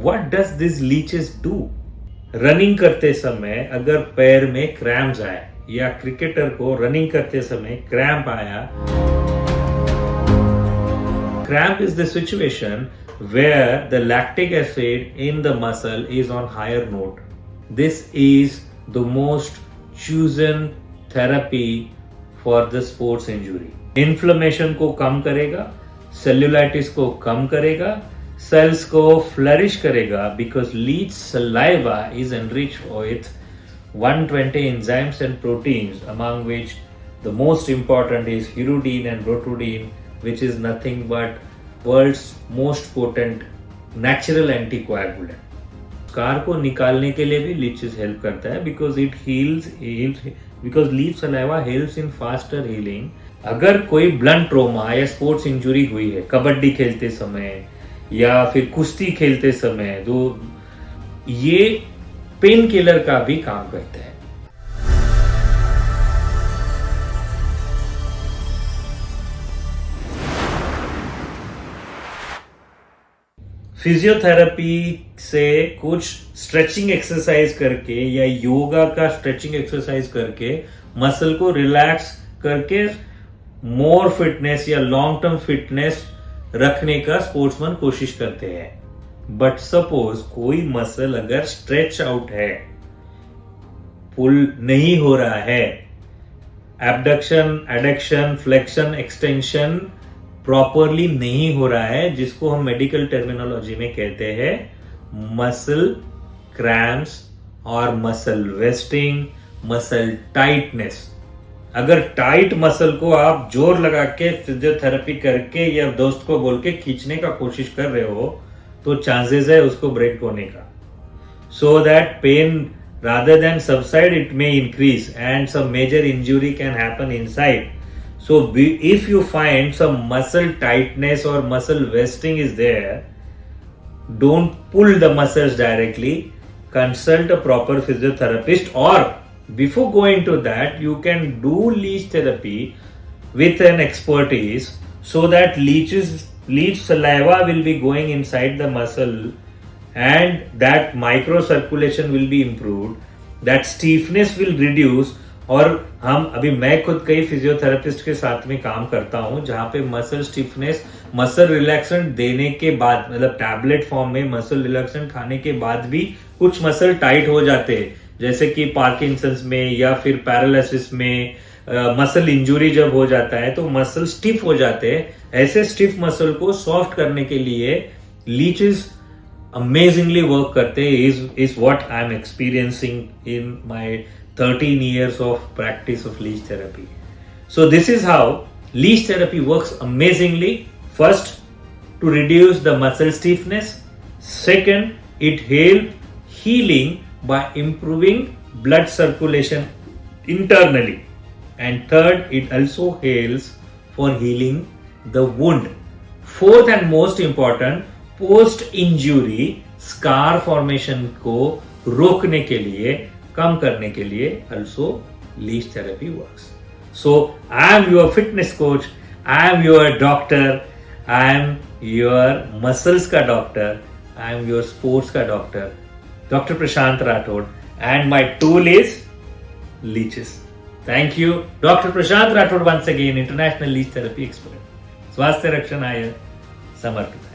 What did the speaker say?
what does this leeches do? Running करते समय अगर पैर में क्रैम्प्स आए या क्रिकेटर को रनिंग करते समय क्रैम्प आया, cramp is the situation where the lactic acid in the muscle is on higher note. This is the most chosen therapy for the sports injury. Inflammation को कम करेगा, cellulitis को कम करेगा, cells को flourish करेगा because leech saliva is enriched with 120 enzymes and proteins, among which the most important is hirudine and rotudine, which is nothing but world's most potent natural anticoagulant. Scar को निकालने के लिए भी leches help करता है because it heals because leech saliva helps in faster healing. अगर कोई blunt trauma या स्पोर्ट्स इंजुरी हुई है कबड्डी खेलते समय या फिर कुश्ती खेलते समय, तो ये पेन किलर का भी काम करता है. फिजियोथेरेपी से कुछ स्ट्रेचिंग एक्सरसाइज करके या योगा का स्ट्रेचिंग एक्सरसाइज करके मसल को रिलैक्स करके मोर फिटनेस या लॉन्ग टर्म फिटनेस रखने का स्पोर्ट्समैन कोशिश करते हैं. बट सपोज कोई मसल अगर स्ट्रेच आउट है, पुल नहीं हो रहा है, abduction, adduction, flexion, extension properly नहीं हो रहा है, जिसको हम मेडिकल टर्मिनोलॉजी में कहते हैं मसल क्रैम्प्स और मसल वेस्टिंग, मसल टाइटनेस. अगर टाइट मसल को आप जोर लगा के फिजियोथेरेपी करके या दोस्त को बोल के खींचने का कोशिश कर रहे हो, तो चांसेस है उसको ब्रेक होने का. So that pain rather than subside, it may increase and some major injury can happen inside. So if you find some muscle tightness or muscle wasting is there, don't pull the muscles directly. Consult a proper physiotherapist, or before going to that, you can do leech therapy with an expertise so that leech saliva will be going inside the muscle and that microcirculation will be improved, that stiffness will reduce. और मैं खुद कई physiotherapist के साथ में काम करता हूं जहां पे मसल स्टिफनेस, मसल रिलैक्सेंट देने के बाद, मतलब टैबलेट फॉर्म में मसल रिलैक्सेंट खाने के बाद भी कुछ मसल टाइट हो जाते हैं, जैसे कि पार्किंसंस में या फिर पैरालिसिस में मसल इंजुरी जब हो जाता है तो मसल स्टिफ हो जाते हैं. ऐसे स्टिफ मसल को सॉफ्ट करने के लिए लीचेस अमेजिंगली वर्क करते हैं. is what I am experiencing in my 13 years of practice of leech therapy. So this is how leech therapy works amazingly. First, to reduce the muscle stiffness. Second, it helps healing by improving blood circulation internally. And third, it also helps for healing the wound. Fourth and most important, post injury scar formation को रोकने के लिए, कम करने के लिए also leech therapy works. So I am your fitness coach, I am your doctor, I am your muscles का doctor, I am your sports का doctor, Dr. Prashant Rathod, and my tool is leeches. Thank you, Dr. Prashant Rathod, once again international leech therapy expert. स्वास्थ्य रक्षणाय समर्पित.